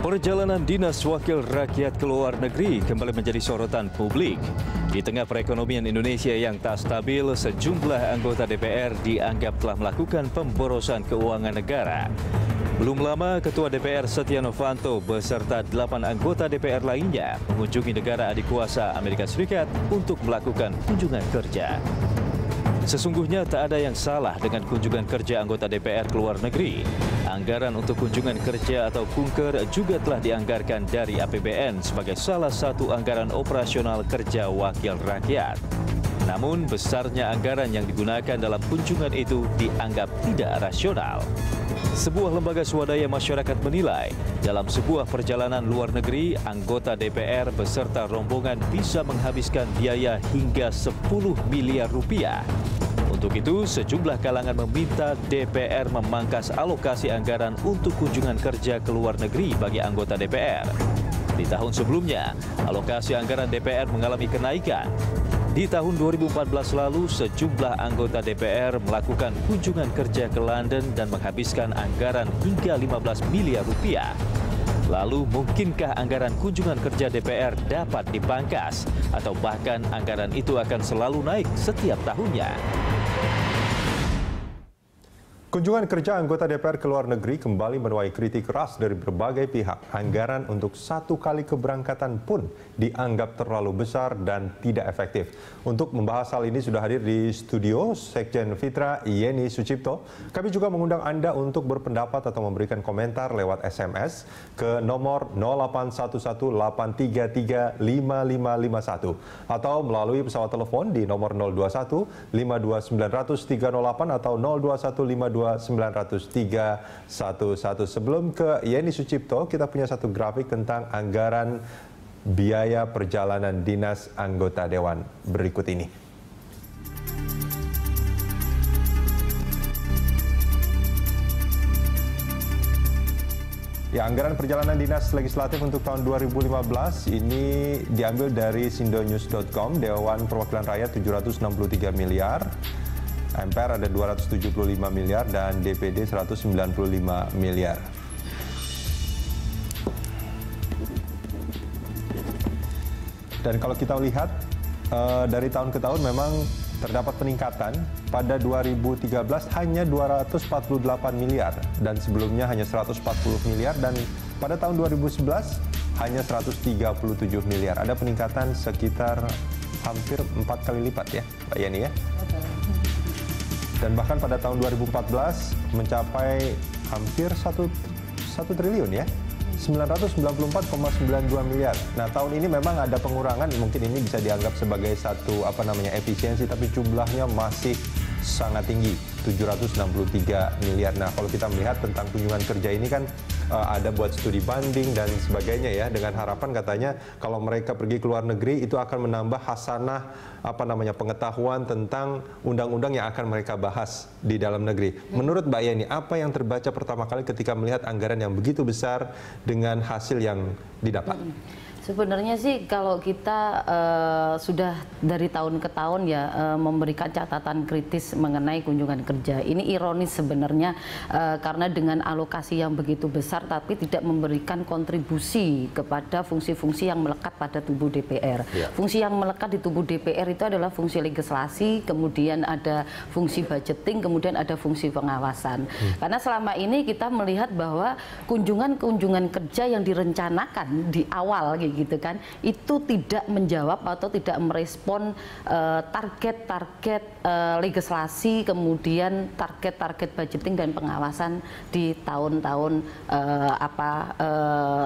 Perjalanan Dinas Wakil Rakyat ke luar negeri kembali menjadi sorotan publik. Di tengah perekonomian Indonesia yang tak stabil, sejumlah anggota DPR dianggap telah melakukan pemborosan keuangan negara. Belum lama, Ketua DPR Setia Novanto beserta 8 anggota DPR lainnya mengunjungi negara adik kuasa Amerika Serikat untuk melakukan kunjungan kerja. Sesungguhnya tak ada yang salah dengan kunjungan kerja anggota DPR ke luar negeri. Anggaran untuk kunjungan kerja atau kunker juga telah dianggarkan dari APBN sebagai salah satu anggaran operasional kerja wakil rakyat. Namun besarnya anggaran yang digunakan dalam kunjungan itu dianggap tidak rasional. Sebuah lembaga swadaya masyarakat menilai, dalam sebuah perjalanan luar negeri, anggota DPR beserta rombongan bisa menghabiskan biaya hingga 10 miliar rupiah. Untuk itu, sejumlah kalangan meminta DPR memangkas alokasi anggaran untuk kunjungan kerja ke luar negeri bagi anggota DPR. Di tahun sebelumnya, alokasi anggaran DPR mengalami kenaikan. Di tahun 2014 lalu, sejumlah anggota DPR melakukan kunjungan kerja ke London dan menghabiskan anggaran hingga 15 miliar rupiah. Lalu, mungkinkah anggaran kunjungan kerja DPR dapat dipangkas? Atau bahkan anggaran itu akan selalu naik setiap tahunnya? Kunjungan kerja anggota DPR ke luar negeri kembali menuai kritik keras dari berbagai pihak. Anggaran untuk satu kali keberangkatan pun dianggap terlalu besar dan tidak efektif. Untuk membahas hal ini sudah hadir di studio Sekjen Fitra Yeni Sucipto. Kami juga mengundang Anda untuk berpendapat atau memberikan komentar lewat SMS ke nomor 0811-833-5551 atau melalui pesawat telepon di nomor 021-52900-308 atau 021-52900-311. Sebelum ke Yeni Sucipto, kita punya satu grafik tentang anggaran biaya perjalanan dinas anggota dewan berikut ini. Ya, anggaran perjalanan dinas legislatif untuk tahun 2015 ini diambil dari sindonews.com, Dewan Perwakilan Rakyat 763 miliar. MPR ada 275 miliar dan DPD 195 miliar. Dan kalau kita lihat dari tahun ke tahun memang terdapat peningkatan. Pada 2013 hanya 248 miliar dan sebelumnya hanya 140 miliar dan pada tahun 2011 hanya 137 miliar. Ada peningkatan sekitar hampir 4 kali lipat ya, Pak Yani ya. Dan bahkan pada tahun 2014 mencapai hampir 1 triliun ya, 994,92 miliar. Nah, tahun ini memang ada pengurangan, mungkin ini bisa dianggap sebagai satu efisiensi, tapi jumlahnya masih sangat tinggi, 763 miliar. Nah, kalau kita melihat tentang kunjungan kerja ini kan ada buat studi banding dan sebagainya ya, dengan harapan katanya kalau mereka pergi ke luar negeri itu akan menambah hasanah pengetahuan tentang undang-undang yang akan mereka bahas di dalam negeri. Menurut Mbak Yeni, apa yang terbaca pertama kali ketika melihat anggaran yang begitu besar dengan hasil yang didapat? Sebenarnya sih kalau kita sudah dari tahun ke tahun ya memberikan catatan kritis mengenai kunjungan kerja. Ini ironis sebenarnya karena dengan alokasi yang begitu besar tapi tidak memberikan kontribusi kepada fungsi-fungsi yang melekat pada tubuh DPR. Ya. Fungsi yang melekat di tubuh DPR itu adalah fungsi legislasi, kemudian ada fungsi budgeting, kemudian ada fungsi pengawasan. Karena selama ini kita melihat bahwa kunjungan-kunjungan kerja yang direncanakan di awal gitu kan, itu tidak menjawab atau tidak merespon target-target legislasi, kemudian target-target budgeting dan pengawasan di tahun-tahun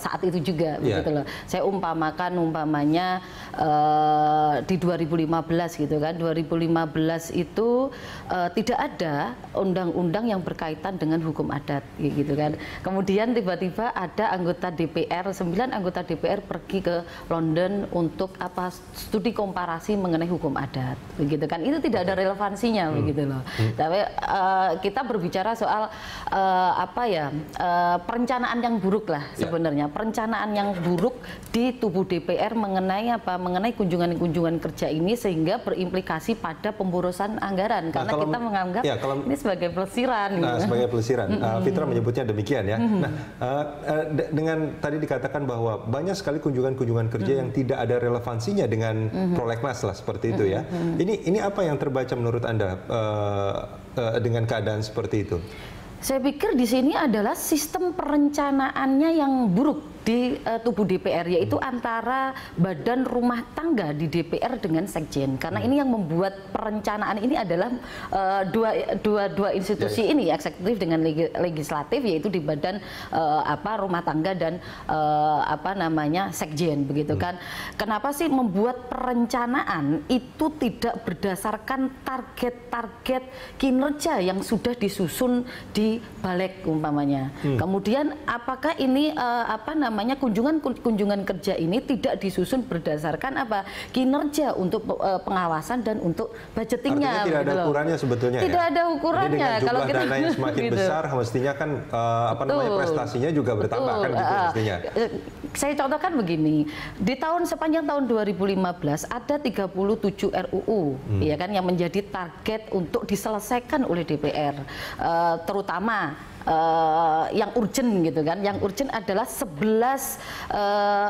saat itu juga, begitu loh. Saya umpamanya di 2015 gitu kan, 2015 itu tidak ada undang-undang yang berkaitan dengan hukum adat gitu kan. Kemudian tiba-tiba ada anggota DPR, 9 anggota DPR pergi pergi ke London untuk apa studi komparasi mengenai hukum adat, begitu kan? Itu tidak ada relevansinya, begitu loh. Tapi kita berbicara soal perencanaan yang buruk lah sebenarnya, perencanaan yang buruk di tubuh DPR mengenai mengenai kunjungan-kunjungan kerja ini sehingga berimplikasi pada pemborosan anggaran karena kita menganggap ini sebagai pelesiran. Nah, sebagai pelesiran, Fitra menyebutnya demikian ya. Nah, dengan tadi dikatakan bahwa banyak sekali kunjungan-kunjungan kerja yang tidak ada relevansinya dengan prolegnas lah seperti itu ya. Ini apa yang terbaca menurut Anda dengan keadaan seperti itu? Saya pikir di sini adalah sistem perencanaannya yang buruk di tubuh DPR, yaitu antara badan rumah tangga di DPR dengan sekjen. Karena ini yang membuat perencanaan ini adalah dua institusi ini, eksekutif dengan legislatif, yaitu di badan rumah tangga dan sekjen, begitu kan. Kenapa sih membuat perencanaan itu tidak berdasarkan target-target kinerja yang sudah disusun di balik umpamanya. Kemudian apakah ini kunjungan kerja ini tidak disusun berdasarkan kinerja untuk pengawasan dan untuk budgetingnya. Artinya tidak ada ukurannya sebetulnya. Tidak ada ukurannya. Jadi dengan jumlah dana yang semakin besar, mestinya kan prestasinya juga bertambah kan gitu mestinya. Saya contohkan begini, di sepanjang tahun 2015 ada 37 RUU ya kan yang menjadi target untuk diselesaikan oleh DPR, terutama yang urgent gitu kan. Yang urgent adalah 11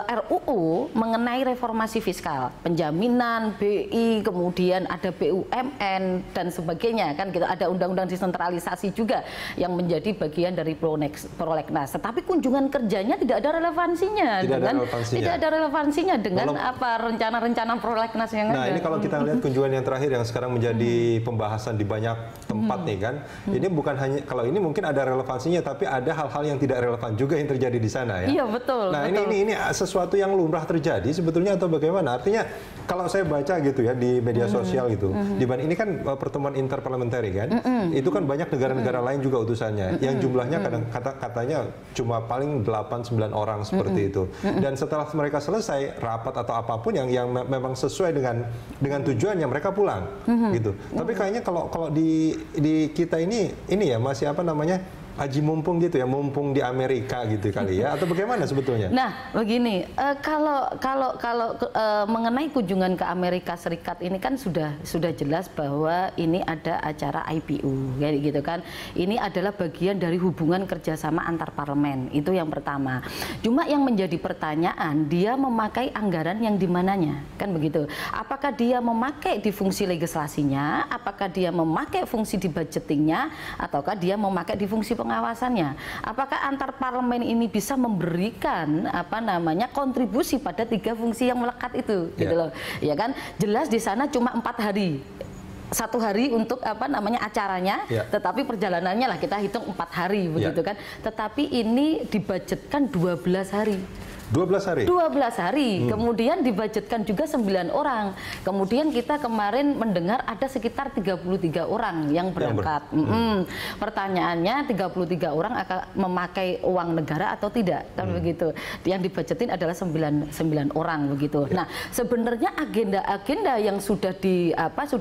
RUU mengenai reformasi fiskal, penjaminan, BI, kemudian ada BUMN dan sebagainya kan gitu. Ada undang-undang desentralisasi juga yang menjadi bagian dari prolegnas. Tetapi kunjungan kerjanya tidak ada relevansinya tidak ada relevansinya dengan rencana-rencana prolegnas yang ada. Nah, ini kalau kita lihat kunjungan yang terakhir yang sekarang menjadi pembahasan di banyak tempat nih kan. Ini bukan hanya, kalau ini mungkin ada relevansinya, tapi ada hal-hal yang tidak relevan juga yang terjadi di sana ya. Iya, betul. Nah, betul. ini sesuatu yang lumrah terjadi sebetulnya atau bagaimana? Artinya kalau saya baca gitu ya di media sosial gitu, ini kan pertemuan interparliamentary kan, itu kan banyak negara-negara lain juga utusannya, yang jumlahnya katanya cuma paling 8-9 orang seperti itu. Dan setelah mereka selesai rapat atau apapun yang memang sesuai dengan tujuannya, mereka pulang gitu. Tapi kayaknya kalau di kita ini ya masih haji mumpung gitu ya, mumpung di Amerika gitu kali ya, atau bagaimana sebetulnya? Nah, begini, kalau mengenai kunjungan ke Amerika Serikat ini kan sudah jelas bahwa ini ada acara IPU, kayak gitu kan. Ini adalah bagian dari hubungan kerjasama antar parlemen, itu yang pertama. Cuma yang menjadi pertanyaan, dia memakai anggaran yang di mananya, kan begitu. Apakah dia memakai di fungsi legislasinya, apakah dia memakai fungsi di budgetingnya, ataukah dia memakai di fungsi pengawasannya. Apakah antar parlemen ini bisa memberikan kontribusi pada 3 fungsi yang melekat itu, gitu loh. Ya kan? Jelas di sana cuma 4 hari. 1 hari untuk acaranya, tetapi perjalanannya lah kita hitung 4 hari begitu kan. Tetapi ini dibudgetkan 12 hari. 12 hari? 12 hari, kemudian dibudgetkan juga 9 orang. Kemudian kita kemarin mendengar ada sekitar 33 orang yang berangkat. Pertanyaannya 33 orang akan memakai uang negara atau tidak, kan begitu. Yang dibudgetin adalah 9 orang begitu. Nah, sebenarnya agenda-agenda yang sudah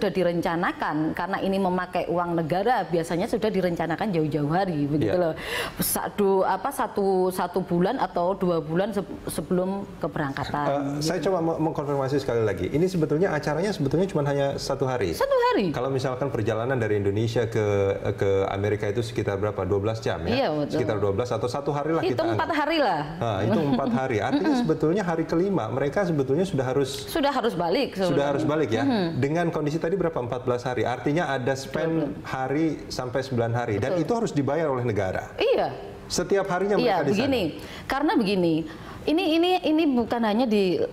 direncanakan karena ini memakai uang negara biasanya sudah direncanakan jauh-jauh hari begitu loh. Satu bulan atau 2 bulan sebelum keberangkatan. Saya coba mengkonfirmasi sekali lagi. Ini sebetulnya acaranya cuma hanya 1 hari. 1 hari. Kalau misalkan perjalanan dari Indonesia ke Amerika itu sekitar berapa? 12 jam ya? Iya, betul. Sekitar 12 atau 1 hari lah. Hitung 4 hari lah. Nah, itu 4 hari. Artinya sebetulnya hari kelima mereka sebetulnya sudah harus balik. Sudah harus balik ya. Dengan kondisi tadi berapa? 14 hari. Artinya ada spend hari sampai 9 hari. Dan itu harus dibayar oleh negara. Iya. Setiap harinya mereka di sana. Karena begini. Ini bukan hanya di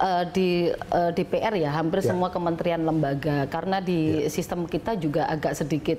DPR ya, hampir semua kementerian lembaga, karena di sistem kita juga agak sedikit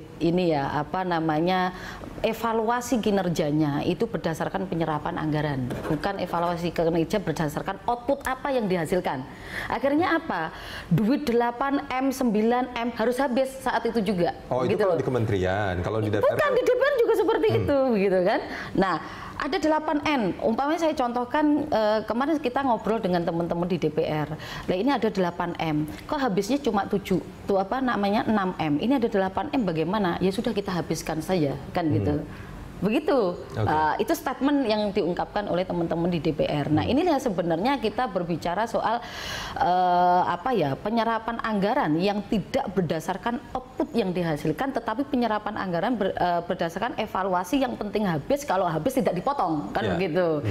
evaluasi kinerjanya itu berdasarkan penyerapan anggaran, bukan evaluasi kinerja berdasarkan output apa yang dihasilkan. Akhirnya apa? Duit 8M, 9M harus habis saat itu juga. Oh, itu kalau di kementerian, kalau di DPR? Bukan, di DPR juga seperti itu, gitu kan. Nah, Ada 8N. Umpamanya saya contohkan kemarin kita ngobrol dengan teman-teman di DPR. Nah, ini ada 8M. Kok habisnya cuma 6M. Ini ada 8M bagaimana? Ya sudah kita habiskan saja, kan gitu. Begitu, itu statement yang diungkapkan oleh teman-teman di DPR. Nah, inilah sebenarnya kita berbicara soal penyerapan anggaran yang tidak berdasarkan output yang dihasilkan, tetapi penyerapan anggaran berdasarkan evaluasi yang penting habis, kalau habis tidak dipotong, kan begitu.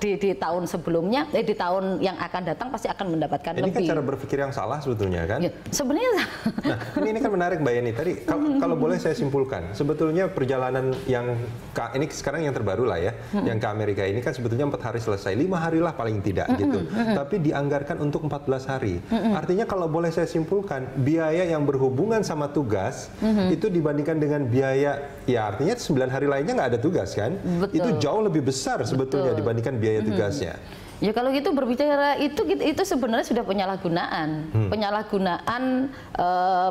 Di tahun sebelumnya, di tahun yang akan datang pasti akan mendapatkan ini lebih. Ini kan cara berpikir yang salah sebetulnya, kan? Ya, sebenarnya. Nah, ini kan menarik, Mbak Yeni. Tadi kalau boleh saya simpulkan, sebetulnya perjalanan yang ini sekarang yang terbaru lah ya, yang ke Amerika ini kan sebetulnya 4 hari selesai, 5 hari lah paling tidak gitu. Tapi dianggarkan untuk 14 hari. Artinya kalau boleh saya simpulkan, biaya yang berhubungan sama tugas itu dibandingkan dengan biaya, ya artinya 9 hari lainnya nggak ada tugas kan? Betul. Itu jauh lebih besar sebetulnya dibandingkan biaya tugasnya. Ya kalau gitu berbicara itu sebenarnya sudah penyalahgunaan,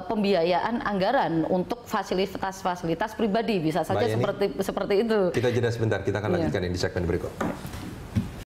pembiayaan anggaran untuk fasilitas pribadi bisa saja seperti itu. Kita jeda sebentar, kita akan lanjutkan ini di segmen berikut.